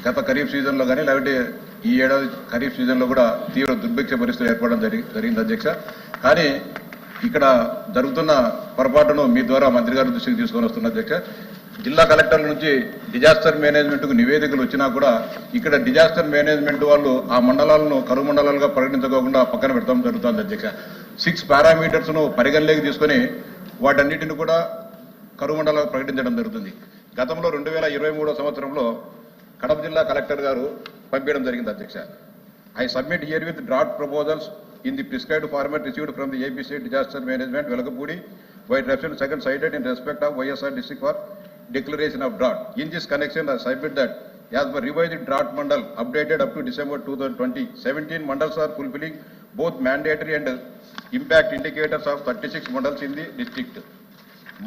గత ఖరీఫ్ సీజన్లో కానీ లేకపోతే ఈ ఏడాది ఖరీఫ్ సీజన్లో కూడా తీవ్ర దుర్భిక్ష పరిస్థితులు ఏర్పడడం జరిగింది అధ్యక్ష. కానీ ఇక్కడ జరుగుతున్న పొరపాటును మీ ద్వారా మంత్రి గారి దృష్టికి తీసుకొని వస్తున్న అధ్యక్ష. జిల్లా కలెక్టర్ల నుంచి డిజాస్టర్ మేనేజ్మెంట్కు నివేదికలు వచ్చినా కూడా ఇక్కడ డిజాస్టర్ మేనేజ్మెంట్ వాళ్ళు ఆ మండలాలను కరువు మండలాలుగా ప్రకటించుకోకుండా పక్కన పెట్టడం జరుగుతుంది అధ్యక్ష. 6 పారామీటర్స్ను పరిగణలోకి తీసుకొని వాటన్నిటిని కూడా కరువు మండలాలు ప్రకటించడం జరుగుతుంది. గతంలో 2023 సంవత్సరంలో కడప జిల్లా కలెక్టర్ గారు పంపించడం జరిగింది అధ్యక్ష. I submit here with draft proposals in the prescribed format received from the AP State Disaster Management, Velagapudi, by reference second cited in respect of YSR district for declaration of drought. In this connection, I submit that as per revised drought mandal updated up to December 2020, 17 mandals are fulfilling both mandatory and impact indicators of 36 mandals in the district.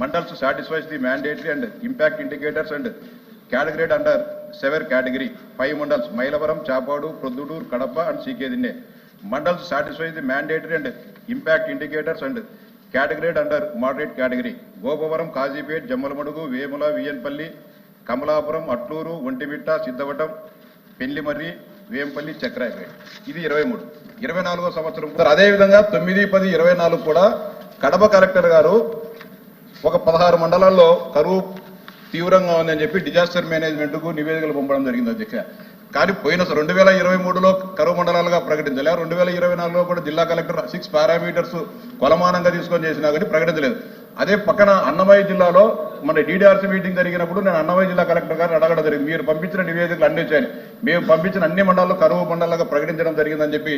Mandals satisfies the mandatory and impact indicators and categorized under severe category. 5 mandals, Mailavaram, Chapadu, Produdur, Kadapa and Sikkedinne. Mandals satisfy the mandatory and impact indicators and categorized under moderate category. Gopavaram, Kazipet, Jamalamadugu, Vemula, Viyanpalli, Kamalapuram, Atluru, Untivitta, Siddhavatam, Penlimarri, Vempalli, Chakrapet. ఇది 23. 24వ సంవత్సరం. అదేవిధంగా 9, 10, 24 కూడా Kadapa collector గారు ఒక 16 మండలాల్లో కరువు తీవ్రంగా ఉందని చెప్పి డిజాస్టర్ మేనేజ్మెంట్కు నివేదికలు పంపడం జరిగింది అధ్యక్ష. కానీ పోయిన 2023లో కరువు మండలాలుగా ప్రకటించలే. 2024లో కూడా జిల్లా కలెక్టర్ 6 పారామీటర్స్ కొలమానంగా తీసుకొని చేసినా కానీ ప్రకటించలేదు. అదే పక్కన అన్నమయ్య జిల్లాలో మన డీడీఆర్సీ మీటింగ్ జరిగినప్పుడు నేను అన్నమయ్య జిల్లా కలెక్టర్ గారిని అడగడం జరిగింది. మీరు పంపించిన నివేదికలు అన్ని వచ్చాయని. మేము పంపించిన అన్ని మండలాల్లో కరువు మండలాలుగా ప్రకటించడం జరిగిందని చెప్పి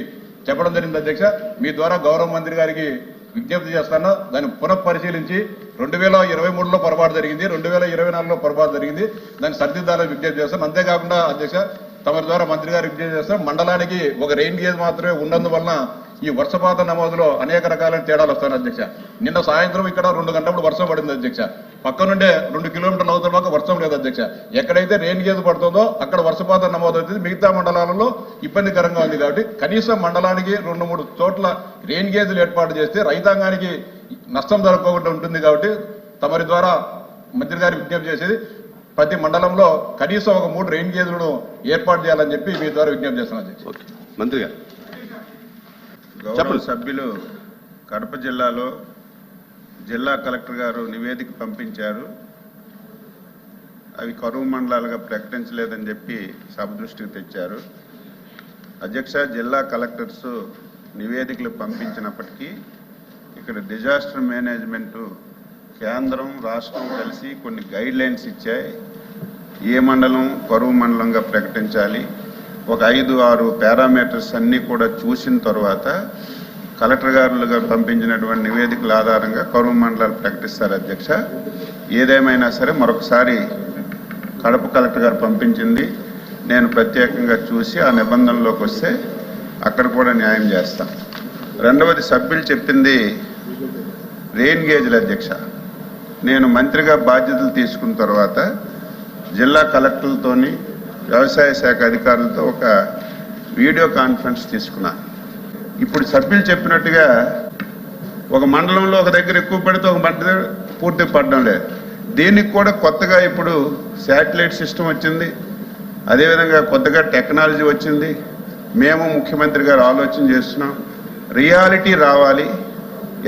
చెప్పడం జరిగింది అధ్యక్ష. మీ ద్వారా గౌరవ మంత్రి గారికి విజ్ఞప్తి చేస్తాను, దాన్ని పునఃపరిశీలించి 2023లో పొరపాటు జరిగింది, 2024లో పొరపాటు జరిగింది, దాన్ని సరిదిద్దాలని విజ్ఞప్తి చేస్తాను. అంతేకాకుండా అధ్యక్ష తమ ద్వారా మంత్రి గారు విజ్ఞప్తి చేస్తాం, మండలానికి ఒక రెయిన్ గేజ్ మాత్రమే ఉన్నందువలన ఈ వర్షపాత నమోదులో అనేక రకాలైన తేడాలు వస్తాయి అధ్యక్ష. నిన్న సాయంత్రం ఇక్కడ 2 గంటప్పుడు వర్షం పడింది అధ్యక్ష. పక్క నుండే 2 కిలోమీటర్ల అవతల వర్షం లేదు అధ్యక్ష. ఎక్కడైతే రెయిన్ గేజ్ పడుతుందో అక్కడ వర్షపాతం నమోదు అవుతుంది, మిగతా మండలాలలో ఇబ్బందికరంగా ఉంది. కాబట్టి కనీసం మండలానికి 2-3 చోట్ల రెయిన్ గేజ్లు ఏర్పాటు చేస్తే రైతాంగానికి నష్టం జరగకుండా ఉంటుంది. కాబట్టి తమరి ద్వారా మంత్రి గారి విజ్ఞప్తి చేసేది ప్రతి మండలంలో కనీసం ఒక 3 రెయిన్ గేజ్లను ఏర్పాటు చేయాలని చెప్పి మీ ద్వారా విజ్ఞప్తి చేస్తున్నాను. మంత్రి గారు. గౌరవ సభ్యులు కడప జిల్లాలో జిల్లా కలెక్టర్ గారు నివేదిక పంపించారు, అవి కరువు మండలాలుగా ప్రకటించలేదని చెప్పి సభ దృష్టికి తెచ్చారు. అధ్యక్ష, జిల్లా కలెక్టర్స్ నివేదికలు పంపించినప్పటికీ ఇక్కడ డిజాస్టర్ మేనేజ్మెంటు కేంద్రం రాష్ట్రం కలిసి కొన్ని గైడ్ లైన్స్ ఇచ్చాయి. ఏ మండలం కరువు మండలంగా ప్రకటించాలి, ఒక 5-6 పారామీటర్స్ అన్నీ కూడా చూసిన తర్వాత కలెక్టర్ గారులుగా పంపించినటువంటి నివేదికల ఆధారంగా కరువు మండలాలు ప్రకటిస్తారు అధ్యక్ష. ఏదేమైనా సరే మరొకసారి కడప కలెక్టర్ గారు పంపించింది నేను ప్రత్యేకంగా చూసి ఆ నిబంధనలోకి వస్తే అక్కడ కూడా న్యాయం చేస్తాం. రెండవది సభ్యులు చెప్పింది రెయిన్ గేజ్ల అధ్యక్ష. నేను మంత్రిగా బాధ్యతలు తీసుకున్న తర్వాత జిల్లా కలెక్టర్లతోని వ్యవసాయ శాఖ అధికారులతో ఒక వీడియో కాన్ఫరెన్స్ తీసుకున్నాను. ఇప్పుడు సభ్యులు చెప్పినట్టుగా ఒక మండలంలో ఒక దగ్గర ఎక్కువ పడితే ఒక మండలి పూర్తి పడడం లేదు. దీనికి కూడా కొత్తగా ఇప్పుడు శాటిలైట్ సిస్టమ్ వచ్చింది, అదేవిధంగా కొత్తగా టెక్నాలజీ వచ్చింది. మేము ముఖ్యమంత్రి గారు ఆలోచన చేస్తున్నాం, రియాలిటీ రావాలి,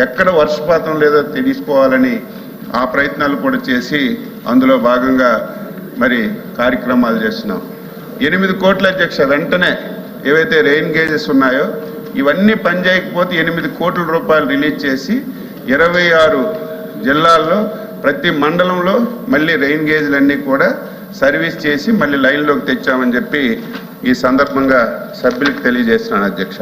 ఎక్కడ వర్షపాతం లేదో తెలుసుకోవాలని ఆ ప్రయత్నాలు కూడా చేసి అందులో భాగంగా మరి కార్యక్రమాలు చేస్తున్నాం. 8 కోట్ల అధ్యక్ష వెంటనే ఏవైతే రెయిన్ గేజెస్ ఉన్నాయో ఇవన్నీ పనిచేయకపోతే 8 కోట్ల రూపాయలు రిలీజ్ చేసి 26 జిల్లాల్లో ప్రతి మండలంలో మళ్ళీ రెయిన్ గేజ్లన్నీ కూడా సర్వీస్ చేసి మళ్ళీ లైన్లోకి తెచ్చామని చెప్పి ఈ సందర్భంగా సభ్యులకు తెలియజేస్తున్నాను అధ్యక్ష.